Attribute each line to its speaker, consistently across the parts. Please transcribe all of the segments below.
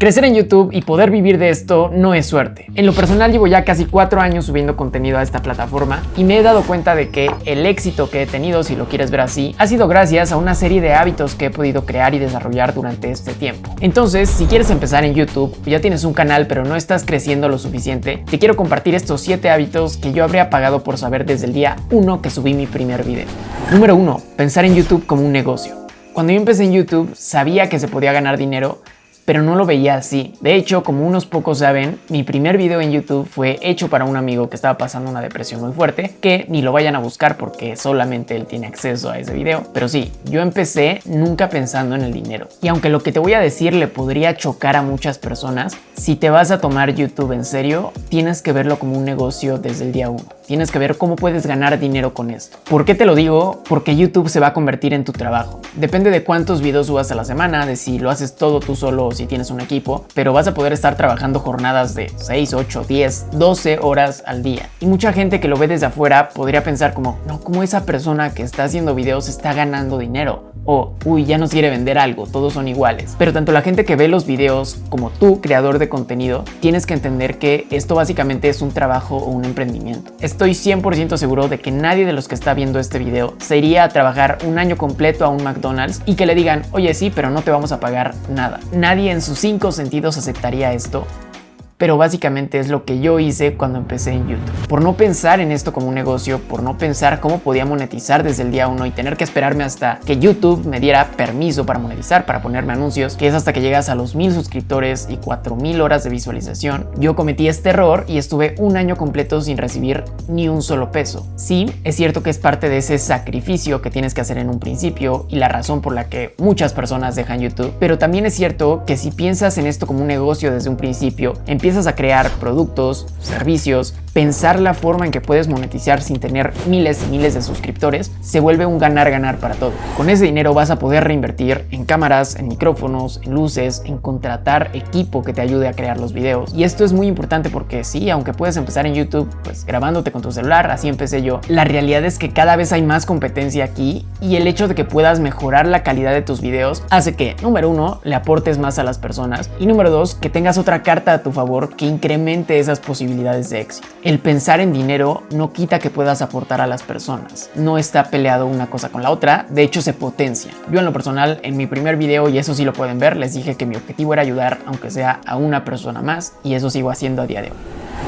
Speaker 1: Crecer en YouTube y poder vivir de esto no es suerte. En lo personal llevo ya casi 4 años subiendo contenido a esta plataforma y me he dado cuenta de que el éxito que he tenido, si lo quieres ver así, ha sido gracias a una serie de hábitos que he podido crear y desarrollar durante este tiempo. Entonces, si quieres empezar en YouTube, ya tienes un canal pero no estás creciendo lo suficiente, te quiero compartir estos 7 hábitos que yo habría pagado por saber desde el día 1 que subí mi primer video. Número 1. Pensar en YouTube como un negocio. Cuando yo empecé en YouTube, sabía que se podía ganar dinero, pero no lo veía así. De hecho, como unos pocos saben, mi primer video en YouTube fue hecho para un amigo que estaba pasando una depresión muy fuerte, que ni lo vayan a buscar porque solamente él tiene acceso a ese video. Pero sí, yo empecé nunca pensando en el dinero. Y aunque lo que te voy a decir le podría chocar a muchas personas, si te vas a tomar YouTube en serio, tienes que verlo como un negocio desde el día 1. Tienes que ver cómo puedes ganar dinero con esto. ¿Por qué te lo digo? Porque YouTube se va a convertir en tu trabajo. Depende de cuántos videos subas a la semana, de si lo haces todo tú solo o si tienes un equipo, pero vas a poder estar trabajando jornadas de 6, 8, 10, 12 horas al día. Y mucha gente que lo ve desde afuera podría pensar como, no, ¿cómo esa persona que está haciendo videos está ganando dinero? O, uy, ya nos quiere vender algo, todos son iguales. Pero tanto la gente que ve los videos como tú, creador de contenido, tienes que entender que esto básicamente es un trabajo o un emprendimiento. Estoy 100% seguro de que nadie de los que está viendo este video se iría a trabajar un año completo a un McDonald's y que le digan, oye sí, pero no te vamos a pagar nada. Nadie en sus 5 sentidos aceptaría esto. Pero básicamente es lo que yo hice cuando empecé en YouTube. Por no pensar en esto como un negocio, por no pensar cómo podía monetizar desde el día 1 y tener que esperarme hasta que YouTube me diera permiso para monetizar, para ponerme anuncios, que es hasta que llegas a los 1000 suscriptores y 4000 horas de visualización, yo cometí este error y estuve un año completo sin recibir ni un solo peso. Sí, es cierto que es parte de ese sacrificio que tienes que hacer en un principio y la razón por la que muchas personas dejan YouTube, pero también es cierto que si piensas en esto como un negocio desde un principio, empiezas a crear productos, servicios, pensar la forma en que puedes monetizar sin tener miles y miles de suscriptores, se vuelve un ganar-ganar para todos. Con ese dinero vas a poder reinvertir en cámaras, en micrófonos, en luces, en contratar equipo que te ayude a crear los videos. Y esto es muy importante porque sí, aunque puedes empezar en YouTube, pues grabándote con tu celular, así empecé yo, la realidad es que cada vez hay más competencia aquí y el hecho de que puedas mejorar la calidad de tus videos hace que, número 1, le aportes más a las personas y número 2, que tengas otra carta a tu favor que incremente esas posibilidades de éxito. El pensar en dinero no quita que puedas aportar a las personas. No está peleado una cosa con la otra, de hecho se potencia. Yo en lo personal, en mi primer video, y eso sí lo pueden ver, les dije que mi objetivo era ayudar aunque sea a una persona más y eso sigo haciendo a día de hoy.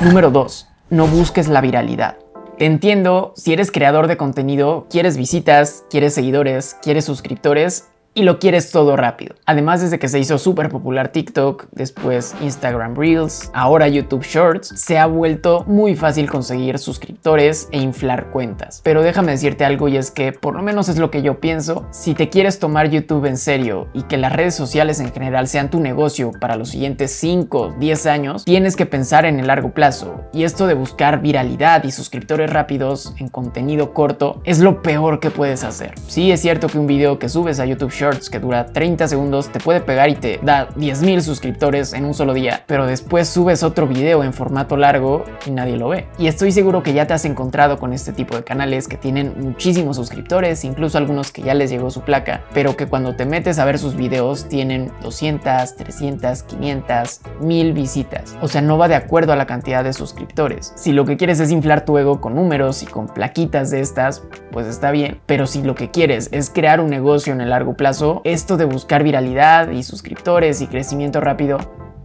Speaker 1: Número 2. No busques la viralidad. Te entiendo, si eres creador de contenido, quieres visitas, quieres seguidores, quieres suscriptores y lo quieres todo rápido. Además, desde que se hizo súper popular TikTok, después Instagram Reels, ahora YouTube Shorts, se ha vuelto muy fácil conseguir suscriptores e inflar cuentas. Pero déjame decirte algo y es que, por lo menos es lo que yo pienso, si te quieres tomar YouTube en serio y que las redes sociales en general sean tu negocio para los siguientes 5, 10 años, tienes que pensar en el largo plazo. Y esto de buscar viralidad y suscriptores rápidos en contenido corto es lo peor que puedes hacer. Sí, es cierto que un video que subes a YouTube Shorts que dura 30 segundos te puede pegar y te da 10,000 suscriptores en un solo día, pero después subes otro video en formato largo y nadie lo ve. Y estoy seguro que ya te has encontrado con este tipo de canales que tienen muchísimos suscriptores, incluso algunos que ya les llegó su placa, pero que cuando te metes a ver sus videos tienen 200, 300, 500, 1000 visitas. O sea, no va de acuerdo a la cantidad de suscriptores. Si lo que quieres es inflar tu ego con números y con plaquitas de estas, pues está bien, pero si lo que quieres es crear un negocio en el largo plazo, esto de buscar viralidad y suscriptores y crecimiento rápido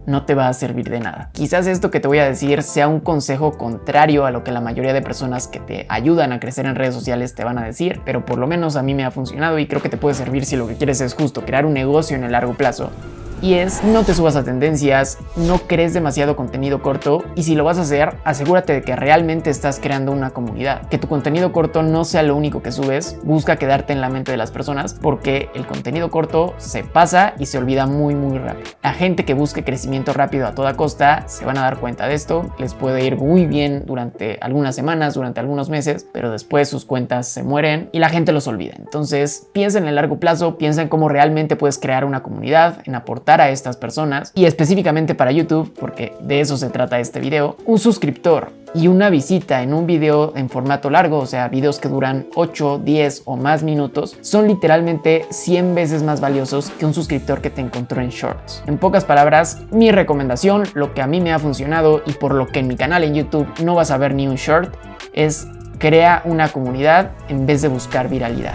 Speaker 1: no te va a servir de nada. Quizás esto que te voy a decir sea un consejo contrario a lo que la mayoría de personas que te ayudan a crecer en redes sociales te van a decir, pero por lo menos a mí me ha funcionado y creo que te puede servir si lo que quieres es justo crear un negocio en el largo plazo. Y es, no te subas a tendencias, no crees demasiado contenido corto y si lo vas a hacer, asegúrate de que realmente estás creando una comunidad. Que tu contenido corto no sea lo único que subes, busca quedarte en la mente de las personas porque el contenido corto se pasa y se olvida muy rápido. La gente que busque crecimiento rápido a toda costa se van a dar cuenta de esto, les puede ir muy bien durante algunas semanas, durante algunos meses, pero después sus cuentas se mueren y la gente los olvida. Entonces piensa en el largo plazo, piensa en cómo realmente puedes crear una comunidad, en aportar aportar a estas personas, y específicamente para YouTube, porque de eso se trata este video, un suscriptor y una visita en un video en formato largo, o sea, videos que duran 8, 10 o más minutos, son literalmente 100 veces más valiosos que un suscriptor que te encontró en Shorts. En pocas palabras, mi recomendación, lo que a mí me ha funcionado y por lo que en mi canal en YouTube no vas a ver ni un short, es crea una comunidad en vez de buscar viralidad.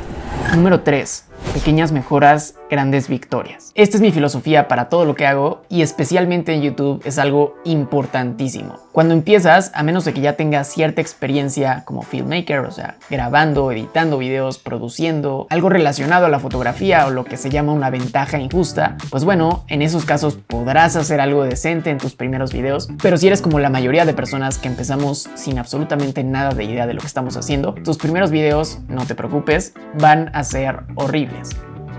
Speaker 1: Número 3. Pequeñas mejoras, grandes victorias. Esta es mi filosofía para todo lo que hago y especialmente en YouTube es algo importantísimo. Cuando empiezas, a menos de que ya tengas cierta experiencia como filmmaker, o sea, grabando, editando videos, produciendo, algo relacionado a la fotografía o lo que se llama una ventaja injusta, pues bueno, en esos casos podrás hacer algo decente en tus primeros videos, pero si eres como la mayoría de personas que empezamos sin absolutamente nada de idea de lo que estamos haciendo, tus primeros videos, no te preocupes, van a ser horribles.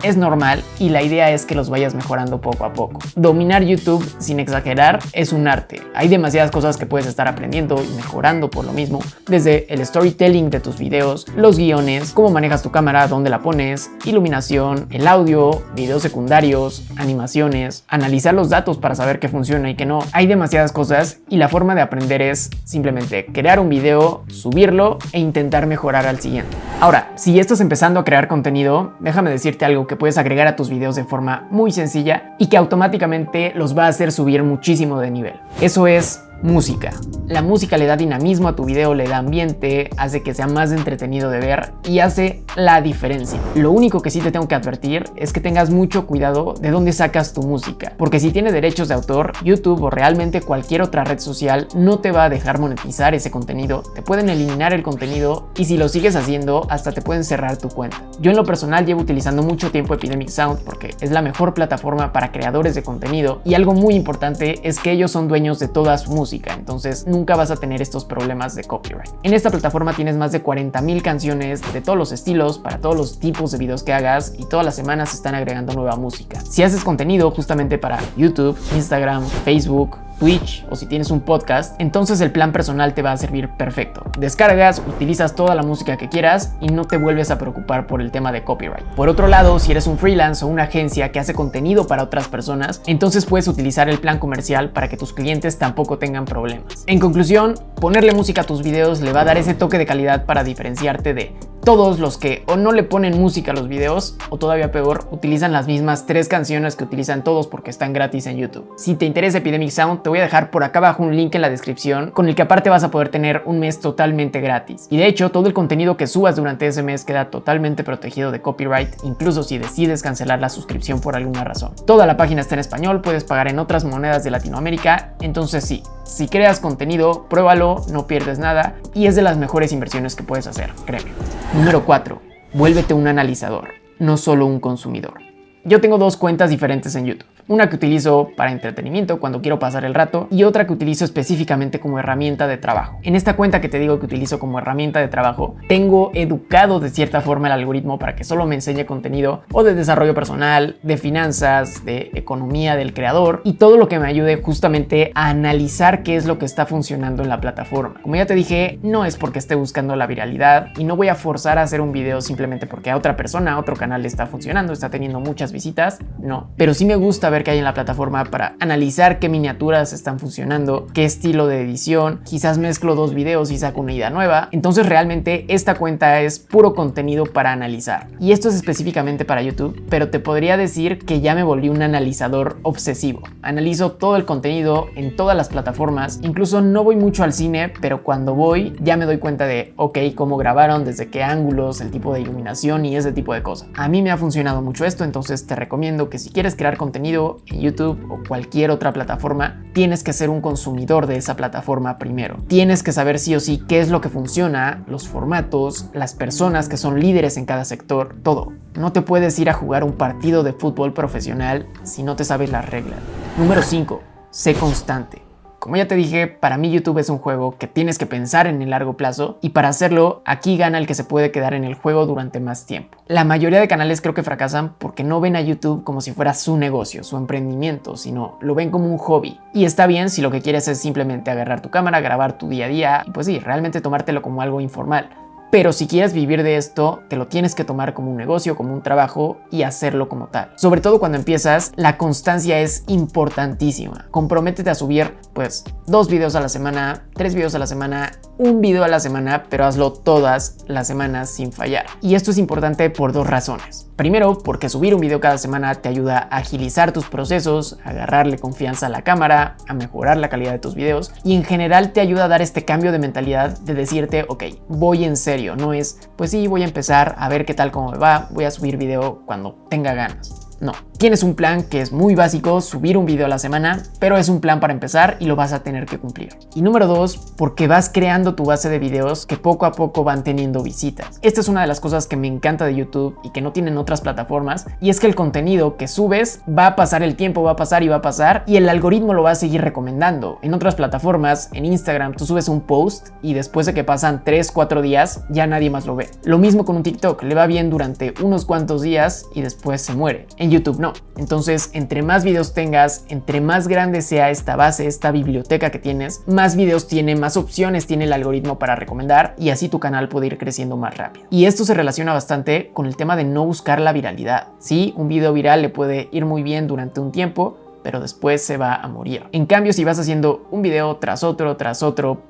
Speaker 1: Es normal y la idea es que los vayas mejorando poco a poco. Dominar YouTube, sin exagerar, es un arte. Hay demasiadas cosas que puedes estar aprendiendo y mejorando por lo mismo, desde el storytelling de tus videos, los guiones, cómo manejas tu cámara, dónde la pones, iluminación, el audio, videos secundarios, animaciones, analizar los datos para saber qué funciona y qué no. Hay demasiadas cosas y la forma de aprender es simplemente crear un video, subirlo e intentar mejorar al siguiente. Ahora, si ya estás empezando a crear contenido, déjame decirte algo que puedes agregar a tus videos de forma muy sencilla y que automáticamente los va a hacer subir muchísimo de nivel. Eso es música. La música le da dinamismo a tu video, le da ambiente, hace que sea más entretenido de ver y hace la diferencia. Lo único que sí te tengo que advertir es que tengas mucho cuidado de dónde sacas tu música, porque si tiene derechos de autor, YouTube o realmente cualquier otra red social no te va a dejar monetizar ese contenido, te pueden eliminar el contenido y si lo sigues haciendo hasta te pueden cerrar tu cuenta. Yo en lo personal llevo utilizando mucho tiempo Epidemic Sound porque es la mejor plataforma para creadores de contenido y algo muy importante es que ellos son dueños de toda su música. Entonces nunca vas a tener estos problemas de copyright. En esta plataforma tienes más de 40,000 canciones de todos los estilos, para todos los tipos de videos que hagas y todas las semanas se están agregando nueva música. Si haces contenido justamente para YouTube, Instagram, Facebook, Twitch o si tienes un podcast, entonces el plan personal te va a servir perfecto. Descargas, utilizas toda la música que quieras y no te vuelves a preocupar por el tema de copyright. Por otro lado, si eres un freelance o una agencia que hace contenido para otras personas, entonces puedes utilizar el plan comercial para que tus clientes tampoco tengan problemas. En conclusión, ponerle música a tus videos le va a dar ese toque de calidad para diferenciarte de todos los que o no le ponen música a los videos o todavía peor, utilizan las mismas 3 canciones que utilizan todos porque están gratis en YouTube. Si te interesa Epidemic Sound, te voy a dejar por acá abajo un link en la descripción con el que aparte vas a poder tener un mes totalmente gratis. Y de hecho, todo el contenido que subas durante ese mes queda totalmente protegido de copyright, incluso si decides cancelar la suscripción por alguna razón. Toda la página está en español, puedes pagar en otras monedas de Latinoamérica, entonces sí, si creas contenido, pruébalo, no pierdes nada y es de las mejores inversiones que puedes hacer, créeme. Número 4. Vuélvete un analizador, no solo un consumidor. Yo tengo 2 cuentas diferentes en YouTube. Una que utilizo para entretenimiento cuando quiero pasar el rato y otra que utilizo específicamente como herramienta de trabajo. En esta cuenta que te digo que utilizo como herramienta de trabajo, tengo educado de cierta forma el algoritmo para que solo me enseñe contenido o de desarrollo personal, de finanzas, de economía del creador y todo lo que me ayude justamente a analizar qué es lo que está funcionando en la plataforma. Como ya te dije, no es porque esté buscando la viralidad y no voy a forzar a hacer un video simplemente porque a otra persona, a otro canal le está funcionando, está teniendo muchas visitas, no. Pero sí me gusta ver qué hay en la plataforma para analizar qué miniaturas están funcionando, qué estilo de edición, quizás mezclo 2 videos y saco una idea nueva. Entonces realmente esta cuenta es puro contenido para analizar. Y esto es específicamente para YouTube, pero te podría decir que ya me volví un analizador obsesivo. Analizo todo el contenido en todas las plataformas, incluso no voy mucho al cine, pero cuando voy ya me doy cuenta de, ok, cómo grabaron, desde qué ángulos, el tipo de iluminación y ese tipo de cosas. A mí me ha funcionado mucho esto, entonces te recomiendo que si quieres crear contenido en YouTube o cualquier otra plataforma, tienes que ser un consumidor de esa plataforma primero. Tienes que saber sí o sí qué es lo que funciona, los formatos, las personas que son líderes en cada sector, todo. No te puedes ir a jugar un partido de fútbol profesional si no te sabes las reglas. Número 5. Sé constante. Como ya te dije, para mí YouTube es un juego que tienes que pensar en el largo plazo y para hacerlo, aquí gana el que se puede quedar en el juego durante más tiempo. La mayoría de canales creo que fracasan porque no ven a YouTube como si fuera su negocio, su emprendimiento, sino lo ven como un hobby. Y está bien si lo que quieres es simplemente agarrar tu cámara, grabar tu día a día y pues sí, realmente tomártelo como algo informal. pero si quieres vivir de esto, te lo tienes que tomar como un negocio, como un trabajo y hacerlo como tal. Sobre todo cuando empiezas, la constancia es importantísima. Comprométete a subir pues 2 videos a la semana, 3 videos a la semana, 1 video a la semana, pero hazlo todas las semanas sin fallar. Y esto es importante por 2 razones. Primero, porque subir un video cada semana te ayuda a agilizar tus procesos, a agarrarle confianza a la cámara, a mejorar la calidad de tus videos y en general te ayuda a dar este cambio de mentalidad de decirte, ok, voy en serio, no es, pues sí, voy a empezar a ver qué tal cómo me va, voy a subir video cuando tenga ganas. No, tienes un plan que es muy básico, subir un video a la semana, pero es un plan para empezar y lo vas a tener que cumplir. Y número 2, porque vas creando tu base de videos que poco a poco van teniendo visitas. Esta es una de las cosas que me encanta de YouTube y que no tienen otras plataformas, y es que el contenido que subes va a pasar el tiempo, va a pasar y va a pasar, y el algoritmo lo va a seguir recomendando. En otras plataformas, en Instagram, tú subes un post y después de que pasan 3-4 días, ya nadie más lo ve. Lo mismo con un TikTok, le va bien durante unos cuantos días y después se muere. En YouTube no. Entonces, entre más videos tengas, entre más grande sea esta base, esta biblioteca que tienes, más videos tiene, más opciones tiene el algoritmo para recomendar y así tu canal puede ir creciendo más rápido. Y esto se relaciona bastante con el tema de no buscar la viralidad. Sí, un video viral le puede ir muy bien durante un tiempo, pero después se va a morir. En cambio, si vas haciendo un video tras otro,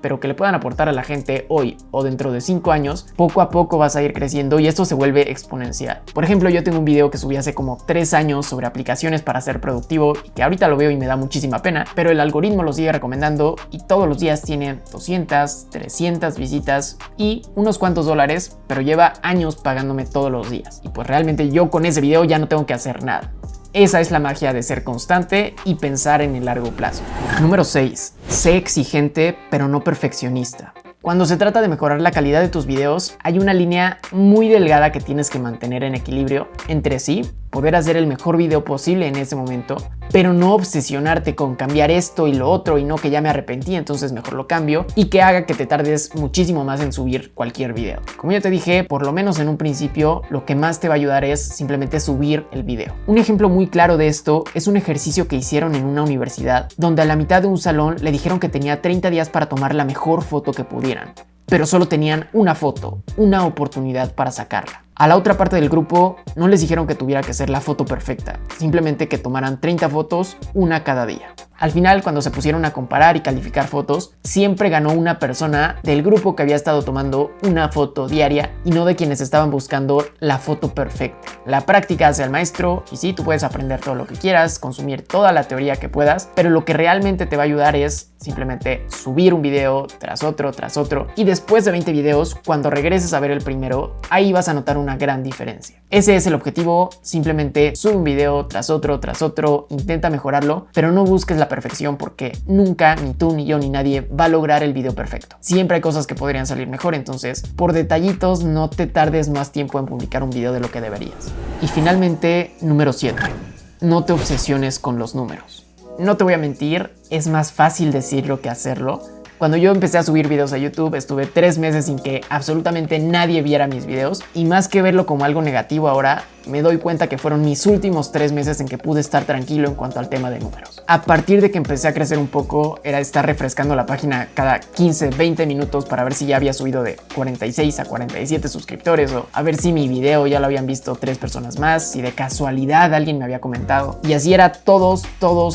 Speaker 1: pero que le puedan aportar a la gente hoy o dentro de 5 años, poco a poco vas a ir creciendo y esto se vuelve exponencial. Por ejemplo, yo tengo un video que subí hace como 3 años sobre aplicaciones para ser productivo y que ahorita lo veo y me da muchísima pena, pero el algoritmo lo sigue recomendando y todos los días tiene 200, 300 visitas y unos cuantos dólares, pero lleva años pagándome todos los días. Y pues realmente yo con ese video ya no tengo que hacer nada. Esa es la magia de ser constante y pensar en el largo plazo. Número 6. Sé exigente, pero no perfeccionista. Cuando se trata de mejorar la calidad de tus videos, hay una línea muy delgada que tienes que mantener en equilibrio entre sí, poder hacer el mejor video posible en ese momento, pero no obsesionarte con cambiar esto y lo otro y no que ya me arrepentí, entonces mejor lo cambio, y que haga que te tardes muchísimo más en subir cualquier video. Como ya te dije, por lo menos en un principio, lo que más te va a ayudar es simplemente subir el video. Un ejemplo muy claro de esto es un ejercicio que hicieron en una universidad, donde a la mitad de un salón le dijeron que tenía 30 días para tomar la mejor foto que pudieran, pero solo tenían una foto, una oportunidad para sacarla. A la otra parte del grupo no les dijeron que tuviera que ser la foto perfecta, simplemente que tomaran 30 fotos, una cada día. Al final, cuando se pusieron a comparar y calificar fotos, siempre ganó una persona del grupo que había estado tomando una foto diaria y no de quienes estaban buscando la foto perfecta. La práctica hace al maestro y sí, tú puedes aprender todo lo que quieras, consumir toda la teoría que puedas, pero lo que realmente te va a ayudar es simplemente subir un video tras otro y después de 20 videos, cuando regreses a ver el primero, ahí vas a notar una gran diferencia. Ese es el objetivo, simplemente sube un video tras otro, intenta mejorarlo, pero no busques la perfección porque nunca, ni tú, ni yo, ni nadie va a lograr el video perfecto. Siempre hay cosas que podrían salir mejor, entonces por detallitos no te tardes más tiempo en publicar un video de lo que deberías. Y finalmente, número 7. No te obsesiones con los números. No te voy a mentir, es más fácil decirlo que hacerlo. Cuando yo empecé a subir videos a YouTube, estuve 3 meses sin que absolutamente nadie viera mis videos y más que verlo como algo negativo ahora, me doy cuenta que fueron mis últimos 3 meses en que pude estar tranquilo en cuanto al tema de números. A partir de que empecé a crecer un poco, era estar refrescando la página cada 15, 20 minutos para ver si ya había subido de 46 a 47 suscriptores o a ver si mi video ya lo habían visto 3 personas más, si de casualidad alguien me había comentado. Y así era todos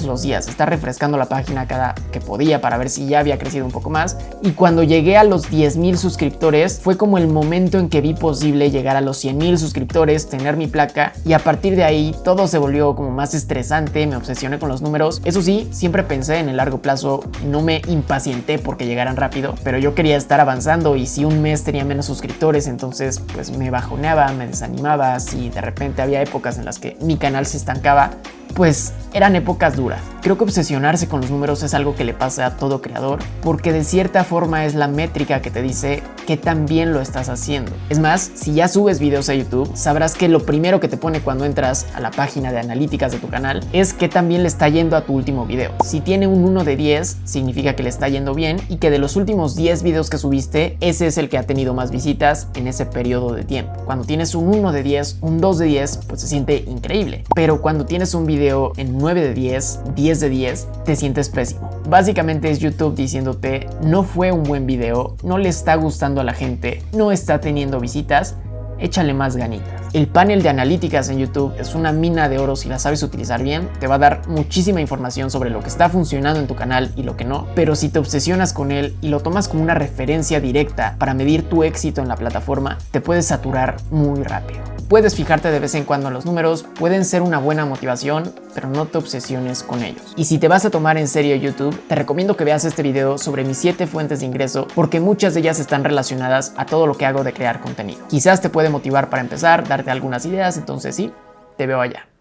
Speaker 1: los días, estar refrescando la página cada que podía para ver si ya había crecido un poco más. Y cuando llegué a los 10,000 suscriptores, fue como el momento en que vi posible llegar a los 100,000 suscriptores, tener mi placa, y a partir de ahí todo se volvió como más estresante, me obsesioné con los números. Eso sí, siempre pensé en el largo plazo, no me impacienté porque llegaran rápido, pero yo quería estar avanzando y si un mes tenía menos suscriptores, entonces pues me bajoneaba, me desanimaba. Si de repente había épocas en las que mi canal se estancaba, pues eran épocas duras. Creo que obsesionarse con los números es algo que le pasa a todo creador, porque de cierta forma es la métrica que te dice que tan bien lo estás haciendo. Es más, si ya subes videos a YouTube, sabrás que lo primero que te pone cuando entras a la página de analíticas de tu canal es que tan bien le está yendo a tu último video. Si tiene un 1 de 10, significa que le está yendo bien y que de los últimos 10 videos que subiste, ese es el que ha tenido más visitas en ese periodo de tiempo. Cuando tienes un 1 de 10, un 2 de 10, pues se siente increíble. Pero cuando tienes un video video en 9 de 10, 10 de 10, te sientes pésimo. Básicamente es YouTube diciéndote: no fue un buen video, no le está gustando a la gente, no está teniendo visitas, échale más ganitas. El panel de analíticas en YouTube es una mina de oro si la sabes utilizar bien. Te va a dar muchísima información sobre lo que está funcionando en tu canal y lo que no, pero si te obsesionas con él y lo tomas como una referencia directa para medir tu éxito en la plataforma, te puedes saturar muy rápido. Puedes fijarte de vez en cuando en los números, pueden ser una buena motivación, pero no te obsesiones con ellos. Y si te vas a tomar en serio YouTube, te recomiendo que veas este video sobre mis 7 fuentes de ingreso, porque muchas de ellas están relacionadas a todo lo que hago de crear contenido. Quizás te puede motivar para empezar, darte algunas ideas, entonces sí, te veo allá.